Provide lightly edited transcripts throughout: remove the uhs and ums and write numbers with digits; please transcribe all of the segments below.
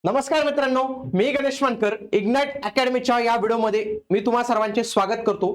नमस्कार मित्रांनो, मी गणेश मानकर. इग्नाइट अकॅडमीच्या या व्हिडिओमध्ये मी तुम्हा सर्वांचे स्वागत करतो.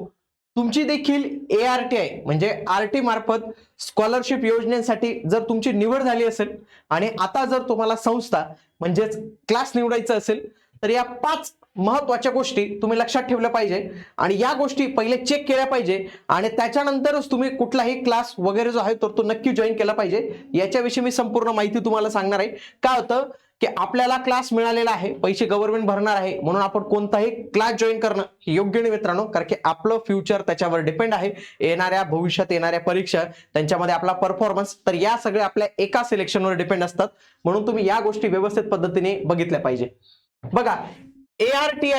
तुमची देखील ARTI म्हणजे आरटी मार्फत स्कॉलरशिप योजनेसाठी जर तुमची निवड झाली असेल आणि आता जर तुम्हाला संस्था म्हणजेच क्लास निवडायचं असेल तर या 5 महत्त्वाच्या गोष्टी तुम्ही लक्षात ठेवल्या पाहिजे आणि या गोष्टी पहिले चेक केल्या पाहिजे आणि त्याच्यानंतरच तुम्ही कुठलाही क्लास वगैरे जो आहे तो नक्की जॉईन केला पाहिजे. याच्याविषयी मी संपूर्ण माहिती तुम्हाला सांगणार आहे. काय होतं की आपल्याला क्लास मिळालेला आहे, पैसे गव्हर्नमेंट भरणार आहे, म्हणून आपण कोणताही क्लास जॉईन करणं हे योग्य नाही मित्रांनो, कारण की आपलं फ्युचर त्याच्यावर डिपेंड आहे. येणाऱ्या भविष्यात येणाऱ्या परीक्षा त्यांच्यामध्ये आपला परफॉर्मन्स तर या सगळ्या आपल्या एका सिलेक्शनवर डिपेंड असतात. म्हणून तुम्ही या गोष्टी व्यवस्थित पद्धतीने बघितल्या पाहिजे. बघा, ARTI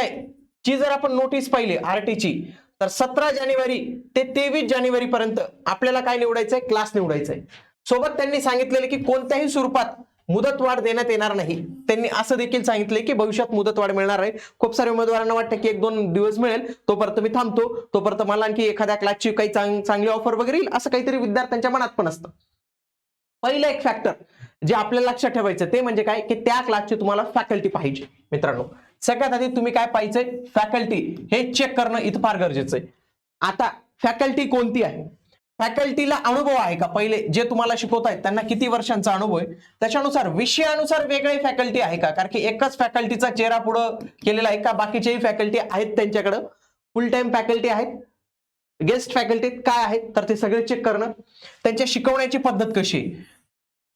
ची जर आपण नोटीस पाहिली आरटीची तर 17 जानेवारी ते 23 जानेवारी पर्यंत आपल्याला काय निवडायचंय, क्लास निवडायचंय. सोबत त्यांनी सांगितलेले की कोणत्याही स्वरूपात मुदतवाढ देण्यात येणार नाही. त्यांनी असं देखील सांगितले की भविष्यात मुदतवाढ मिळणार आहे. खूप सारे उमेदवारांना वाटतं की 1-2 दिवस मिळेल, तोपर्यंत मी थांबतो, तोपर्यंत मला आणखी एखाद्या क्लासची काही चांगली ऑफर वगैरे येईल, असं काहीतरी विद्यार्थ्यांच्या मनात पण असतं. पहिलं एक फॅक्टर जे आपल्याला लक्षात ठेवायचं ते म्हणजे काय की त्या क्लासची तुम्हाला फॅकल्टी पाहिजे. मित्रांनो, सगळ्यात आधी तुम्ही काय पाहिजे, फॅकल्टी हे चेक करणं इथं फार गरजेचं आहे. आता फॅकल्टी कोणती आहे, फॅकल्टीला अनुभव आहे का, पहिले जे तुम्हाला शिकवत आहेत त्यांना किती वर्षांचा अनुभव आहे, त्याच्यानुसार विषयानुसार वेगळे फॅकल्टी आहे का, कारण की एकच फॅकल्टीचा चेहरा पुढं केलेला आहे का, बाकीचेही फॅकल्टी आहेत त्यांच्याकडे, फुल टाइम फॅकल्टी आहेत, गेस्ट फॅकल्टी काय आहेत, तर ते सगळे चेक करणं. त्यांच्या शिकवण्याची पद्धत कशी आहे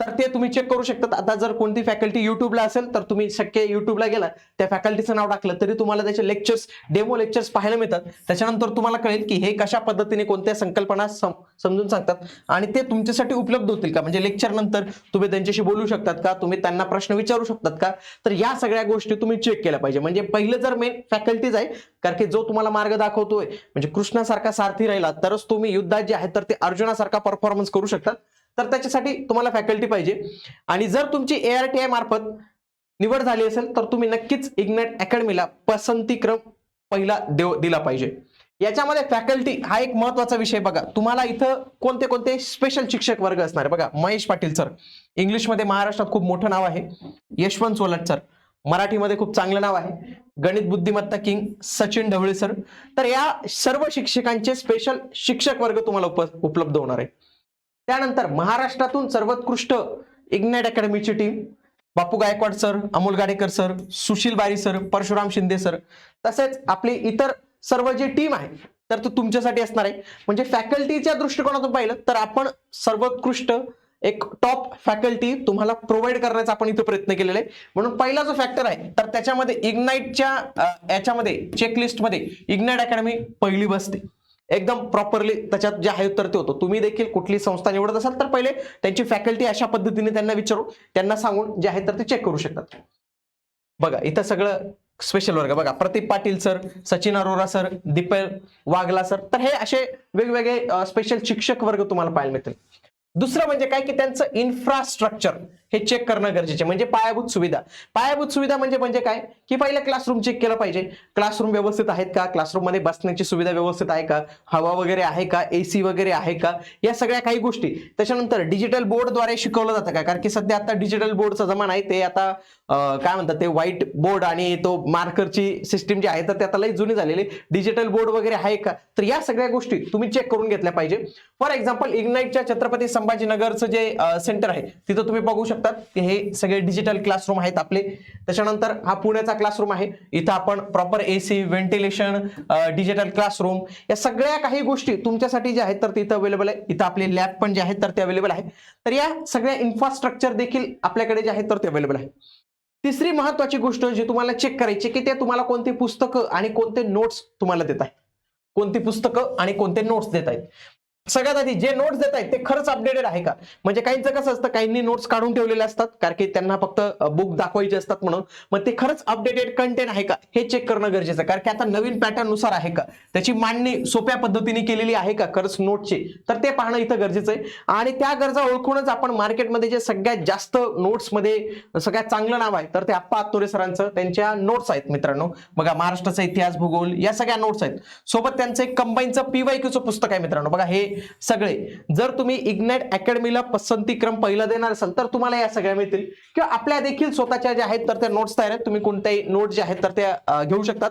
तर ते तुम्ही चेक करू शकता. आता जर कोणती फॅकल्टी युट्यूबला असेल तर तुम्ही शक्य युट्यूबला गेला, त्या फॅकल्टीचं नाव टाकलं तरी तुम्हाला त्याचे लेक्चर्स, डेमो लेक्चर्स पाहायला मिळतात. त्याच्यानंतर तुम्हाला कळेल की हे कशा पद्धतीने कोणत्या संकल्पना समजून सांगतात आणि ते तुमच्यासाठी उपलब्ध होतील का, म्हणजे लेक्चर नंतर तुम्ही त्यांच्याशी बोलू शकतात का, तुम्ही त्यांना प्रश्न विचारू शकतात का, तर या सगळ्या गोष्टी तुम्ही चेक केल्या पाहिजे. म्हणजे पहिलं जर मेन फॅकल्टीज आहे, कारण की जो तुम्हाला मार्ग दाखवतोय म्हणजे कृष्णासारखा सारथी राहिला तरच तुम्ही युद्धात जे आहे तर ते अर्जुनासारखा परफॉर्मन्स करू शकतात. तर त्याच्यासाठी तुम्हाला फॅकल्टी पाहिजे. आणि जर तुमची ARTI मार्फत निवड झाली असेल तर तुम्ही नक्कीच इग्नाइट अकॅडमीला पसंतीक्रम पहिला दिला पाहिजे. याच्यामध्ये फॅकल्टी हा एक महत्वाचा विषय. बघा, तुम्हाला इथं कोणते कोणते स्पेशल शिक्षक वर्ग असणार आहे. बघा, महेश पाटील सर, इंग्लिशमध्ये महाराष्ट्रात खूप मोठं नाव आहे. यशवंत सोलट सर, मराठीमध्ये खूप चांगलं नाव आहे. गणित बुद्धिमत्ता किंग सचिन ढवळे सर. तर या सर्व शिक्षकांचे स्पेशल शिक्षक वर्ग तुम्हाला उपलब्ध होणार आहे. त्यानंतर महाराष्ट्रातून सर्वोत्कृष्ट इग्नाइट अकॅडमीची टीम, बापू गायकवाड सर, अमोल गाडेकर सर, सुशील बारी सर, परशुराम शिंदे सर, तसेच आपली इतर सर्व जी टीम आहे तर तो तुमच्यासाठी असणार आहे. म्हणजे फॅकल्टीच्या दृष्टिकोनातून पाहिलं तर आपण सर्वोत्कृष्ट एक टॉप फॅकल्टी तुम्हाला प्रोव्हाइड करण्याचा आपण इथे प्रयत्न केलेला आहे. म्हणून पहिला जो फॅक्टर आहे तर त्याच्यामध्ये इग्नाइटच्या याच्यामध्ये चेकलिस्टमध्ये इग्नाइट अकॅडमी पहिली बसते. एकदम प्रॉपरली त्याच्यात जे आहे उत्तर ते होतं. तुम्ही देखील कुठली संस्था निवडत असाल तर पहिले त्यांची फॅकल्टी अशा पद्धतीने त्यांना विचारून त्यांना सांगून जे आहे तर ते चेक करू शकतात. बघा, इथं सगळं स्पेशल वर्ग बघा, प्रदीप पाटील सर, सचिन अरोरा सर, दीपक वाघला सर, तर हे असे वेगवेगळे स्पेशल शिक्षक वर्ग तुम्हाला पाहायला मिळतील. दुसरं म्हणजे काय की त्यांचं इन्फ्रास्ट्रक्चर हे चेक करणं गरजेचं. म्हणजे पायाभूत सुविधा. पायाभूत सुविधा म्हणजे काय की पहिले क्लासरूम चेक केलं पाहिजे. क्लासरूम व्यवस्थित आहेत का, क्लासरूम मध्ये बसण्याची सुविधा व्यवस्थित आहे का, हवा वगैरे आहे का, AC वगैरे आहे का, या सगळ्या काही गोष्टी. त्याच्यानंतर डिजिटल बोर्डद्वारे शिकवलं जातं का, कारण की सध्या आता डिजिटल बोर्डचा जमाना आहे. ते आता काय म्हणतात, ते व्हाईट बोर्ड आणि तो मार्करची सिस्टीम जी आहे तर ते आता लई जुनी झालेली. डिजिटल बोर्ड वगैरे आहे का, तर या सगळ्या गोष्टी तुम्ही चेक करून घेतल्या पाहिजे. फॉर एक्झाम्पल, इग्नाइटच्या छत्रपती संभाजीनगरचं जे सेंटर आहे तिथं तुम्ही बघू शकता की हे सगळे डिजिटल क्लासरूम आहेत आपले. त्याच्यानंतर हा पुण्याचा क्लासरूम आहे. इथं आपण proper AC, ventilation, digital classroom, या सगळ्या काही गोष्टी तुमच्यासाठी ज्या आहेत तर तिथं अवेलेबल आहे. इथं आपले लॅब पण जे आहेत तर ते अवेलेबल आहे. तर या सगळ्या इन्फ्रास्ट्रक्चर देखील आपल्याकडे जे आहेत तर ते अवेलेबल आहे. तिसरी महत्वाची गोष्ट जी तुम्हाला चेक करायची की ते तुम्हाला कोणती पुस्तकं आणि कोणते नोट्स तुम्हाला देत आहेत, कोणती पुस्तकं आणि कोणते नोट्स देत आहेत. सगळ्यात आधी जे नोट्स देत आहेत ते खरंच अपडेटेड आहे का. म्हणजे काहींचं कसं असतं, काहींनी नोट्स काढून ठेवलेले असतात कारण की त्यांना फक्त बुक दाखवायचे असतात म्हणून, मग ते खरंच अपडेटेड कंटेंट आहे का हे चेक करणं गरजेचं आहे. कारण की आता नवीन पॅटर्न नुसार आहे का, त्याची मांडणी सोप्या पद्धतीने केलेली आहे का खरंच नोटची, तर ते पाहणं इथं गरजेचं आहे. आणि त्या गरजा ओळखूनच आपण मार्केटमध्ये जे सगळ्यात जास्त नोट्समध्ये सगळ्यात चांगलं नाव आहे तर ते आप्पा आत्तोरे सरांचं त्यांच्या नोट्स आहेत. मित्रांनो बघा, महाराष्ट्राचा इतिहास, भूगोल, या सगळ्या नोट्स आहेत. सोबत त्यांचं एक कंबाईनचं PYQ पुस्तक आहे. मित्रांनो बघा, हे सगळे जर तुम्ही इग्नाइट अकॅडमीला पसंतीक्रम पहिला देणार असाल तर तुम्हाला या सगळ्या मिळतील, किंवा आपल्या देखील स्वतःच्या ज्या आहेत तर त्या नोट्स तयार आहेत, तुम्ही कोणत्याही नोट जे आहेत तर त्या घेऊ शकतात.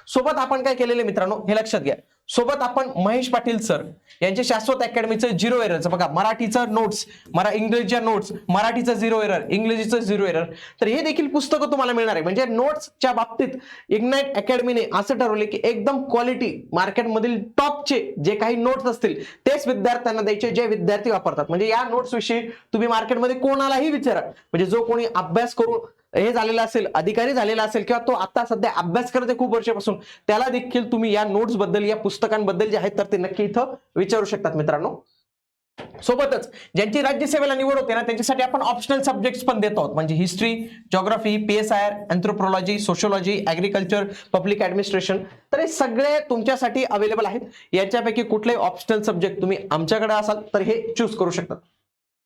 सोबत आपण काय केलेले मित्रांनो हे लक्षात घ्या, सोबत आपण महेश पाटील सर यांचे शाश्वत अकॅडमीचं 0 एररचं बघा, मराठीचं नोट्स, इंग्रजीच्या नोट्स, मराठीचं 0 एरर, इंग्रजीचं 0 एरर, तर हे देखील पुस्तकं तुम्हाला मिळणार आहे. म्हणजे नोट्सच्या बाबतीत इग्नाइट अकॅडमीने असं ठरवले की एकदम क्वालिटी मार्केटमधील टॉपचे जे काही नोट्स असतील तेच विद्यार्थ्यांना द्यायचे जे विद्यार्थी वापरतात. म्हणजे या नोट्स विषयी तुम्ही मार्केटमध्ये कोणालाही विचारा, म्हणजे जो कोणी अभ्यास करून हे झालेला असेल, अधिकारी झालेला असेल, किंवा तो आता सध्या अभ्यास करते खूप वर्षापासून, त्याला देखील तुम्ही या नोट्स बद्दल, या पुस्तकांबद्दल जे आहेत तर ते नक्की इथं विचारू शकतात मित्रांनो. सोबतच ज्यांची राज्यसेवेला निवड होते ना त्यांच्यासाठी आपण ऑप्शनल सब्जेक्ट्स पण देतो आहोत, म्हणजे history, geography, PSIR, anthropology, sociology, agriculture, public administration, तर हे सगळे तुमच्यासाठी अवेलेबल आहेत. याच्यापैकी कुठलेही ऑप्शनल सब्जेक्ट तुम्ही आमच्याकडे असाल तर हे चूज करू शकता.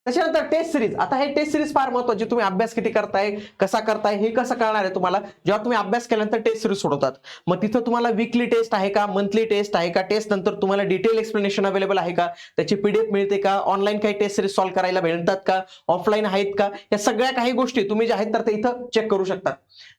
त्याच्यानंतर टेस्ट सिरीज, आता हे टेस्ट सिरीज फार महत्त्वाची, तुम्ही अभ्यास किती करताय, कसा करताय हे कसं कळणार आहे तुम्हाला जेव्हा तुम्ही अभ्यास केल्यानंतर टेस्ट सिरीज सोडवतात. मग तिथं तुम्हाला वीकली टेस्ट आहे का, मंथली टेस्ट आहे का, टेस्ट नंतर तुम्हाला डिटेल एक्सप्लेनेशन अवेलेबल आहे का, त्याची PDF मिळते का, ऑनलाईन काही टेस्ट सिरीज सॉल्व्ह करायला मिळतात का, ऑफलाईन आहेत का, या सगळ्या काही गोष्टी तुम्ही ज्या आहेत तर ते इथं चेक करू शकता.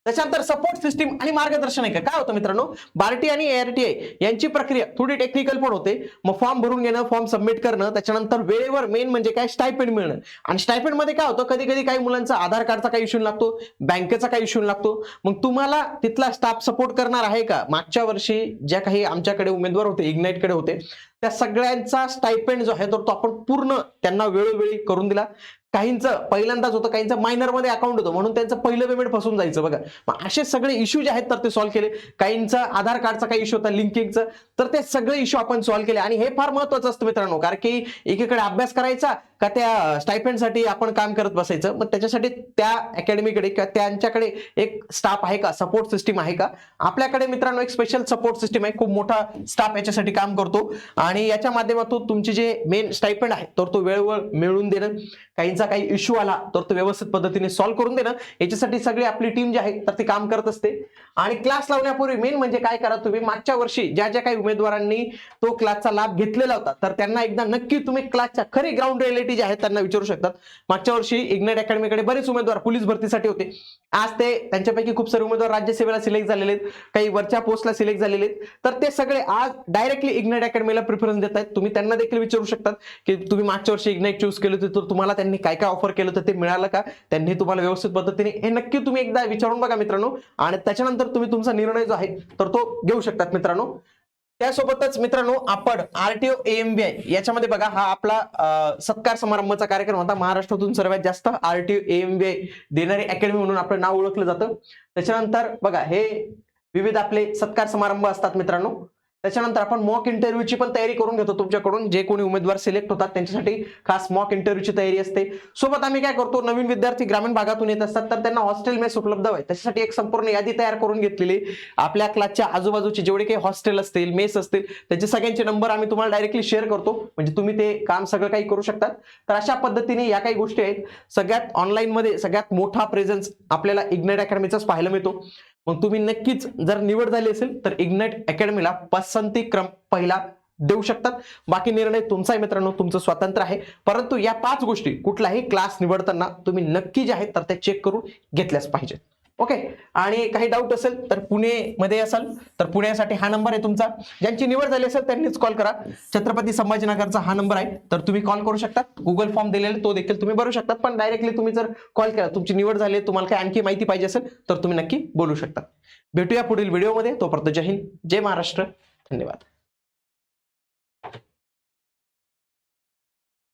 त्याच्यानंतर सपोर्ट सिस्टीम आणि मार्गदर्शन आहे का. काय होतं मित्रांनो, बार्टी आणि ARTI यांची प्रक्रिया थोडी टेक्निकल पण होते. मग फॉर्म भरून घेणं, फॉर्म सबमिट करणं, त्याच्यानंतर वेळेवर मेन म्हणजे काय स्टायपेंड मिळणं. आणि स्टायपेंड मध्ये काय होतं, कधी कधी काही मुलांचा आधार कार्डचा काही इश्यू लागतो, बँकेचा काही इश्यू लागतो. मग तुम्हाला तिथला स्टाफ सपोर्ट करणार आहे का. मागच्या वर्षी ज्या काही आमच्याकडे उमेदवार होते, इग्नाइटकडे होते, त्या सगळ्यांचा स्टायपेंड जो आहे तो आपण पूर्ण त्यांना वेळोवेळी करून दिला. काहींचं पहिल्यांदाच होतं, काहींचं मायनर मध्ये अकाउंट होतं म्हणून त्यांचं पहिलं पेमेंट फसून जायचं बघा. मग असे सगळे इश्यू जे आहेत तर ते सॉल्व्ह केले. काहींचा आधार कार्डचा काही इश्यू होता, लिंकिंगचं, तर ते सगळे इश्यू आपण सॉल्व्ह केले. आणि हे फार महत्त्वाचं असतं मित्रांनो, कारण की एकीकडे अभ्यास करायचा का त्या स्टायपेंडसाठी आपण काम करत बसायचं. मग त्याच्यासाठी त्या अकॅडमीकडे किंवा त्यांच्याकडे एक स्टाफ आहे का, सपोर्ट सिस्टीम आहे का. आपल्याकडे मित्रांनो एक स्पेशल सपोर्ट सिस्टीम आहे, खूप मोठा स्टाफ याच्यासाठी काम करतो. आणि याच्या माध्यमातून तुमचे जे मेन स्टायपेंड आहे तर तो वेळेवर मिळवून देणं, काहींचा काही इश्यू आला तर तो व्यवस्थित पद्धतीने सॉल्व्ह करून देणं, याच्यासाठी सगळी आपली टीम जी आहे तर ती काम करत असते. आणि क्लास लावण्यापूर्वी मेन म्हणजे काय करा, तुम्ही मागच्या वर्षी ज्या ज्या काही उमेदवारांनी तो क्लासचा लाभ घेतलेला होता तर त्यांना एकदा नक्की तुम्ही क्लासच्या खरी ग्राउंड रियालिटी जे आहेत त्यांना विचारू शकतात. मागच्या वर्षी इग्नाइट अकॅडमीकडे बरेच उमेदवार पोलीस भरतीसाठी होते. आज ते त्यांच्यापैकी खूप सारे उमेदवार राज्यसेवेला सिलेक्ट झालेले आहेत, काही वरच्या पोस्टला सिलेक्ट झालेले आहेत. तर ते सगळे आज डायरेक्टली इग्नाइट अकॅडमीला प्रिफरन्स देत आहेत. तुम्ही त्यांना देखील विचारू शकतात की तुम्ही मागच्या वर्षी इग्नाइट चूज केलं होतं तर तुम्हाला त्यांनी काय काय ऑफर केलं होतं, ते मिळालं का, त्यांनी तुम्हाला व्यवस्थित पद्धतीने, हे नक्की तुम्ही एकदा विचारून बघा मित्रांनो. आणि त्याच्यानंतर तुम्ही तुमचा निर्णय जो आहे तर तो घेऊ शकतात मित्रांनो. त्यासोबतच मित्रांनो आपण RTO AMBI याच्यामध्ये बघा, हा आपला सत्कार समारंभाचा कार्यक्रम होता. महाराष्ट्रातून सर्वात जास्त RTO AMBI देणारी अकॅडमी म्हणून आपलं नाव ओळखलं जातं. त्याच्यानंतर बघा हे विविध आपले सत्कार समारंभ असतात मित्रांनो. त्याच्यानंतर आपण मॉक इंटरव्ह्यूची पण तयारी करून घेतो तुमच्याकडून. जे कोणी उमेदवार सिलेक्ट होतात त्यांच्यासाठी खास मॉक इंटरव्ह्यूची तयारी असते. सोबत आम्ही काय करतो, नवीन विद्यार्थी ग्रामीण भागातून येत असतात तर त्यांना हॉस्टेल मेस उपलब्ध व्हावी त्याच्यासाठी एक संपूर्ण यादी तयार करून घेतलेली. आपल्या क्लासच्या आजूबाजूचे जेवढे काही हॉस्टेल असतील, मेस असतील, त्याचे सगळ्यांचे नंबर आम्ही तुम्हाला डायरेक्टली शेअर करतो, म्हणजे तुम्ही ते काम सगळं काही करू शकतात. तर अशा पद्धतीने या काही गोष्टी आहेत. सगळ्यात ऑनलाईन मध्ये सगळ्यात मोठा प्रेझेन्स आपल्याला इग्नाइट अकॅडमीचाच पाहायला मिळतो. मग तुम्ही नक्कीच जर निवड झाली असेल तर इग्नाइट अकॅडमीला पसंतीक्रम पहिला देऊ शकतात. बाकी निर्णय तुमचा आहे मित्रांनो, तुमचं स्वातंत्र्य आहे. परंतु या 5 गोष्टी कुठलाही क्लास निवडताना तुम्ही नक्की जे आहेत तर ते चेक करून घेतल्याच पाहिजेत. ओके. आणि काही डाऊट असेल तर पुणे मध्ये असाल तर पुण्यासाठी हा नंबर आहे तुमचा. ज्यांची निवड झाली असेल त्यांनीच कॉल करा. छत्रपती संभाजीनगरचा हा नंबर आहे, तर तुम्ही कॉल करू शकता. गुगल फॉर्म दिलेला तो देखील तुम्ही भरू शकता. पण डायरेक्टली तुम्ही जर कॉल केला, तुमची निवड झाली, तुम्हाला काही आणखी माहिती पाहिजे असेल तर तुम्ही नक्की बोलू शकता. भेटूया पुढील व्हिडिओमध्ये. तोपर्यंत जय हिंद, जय महाराष्ट्र, धन्यवाद.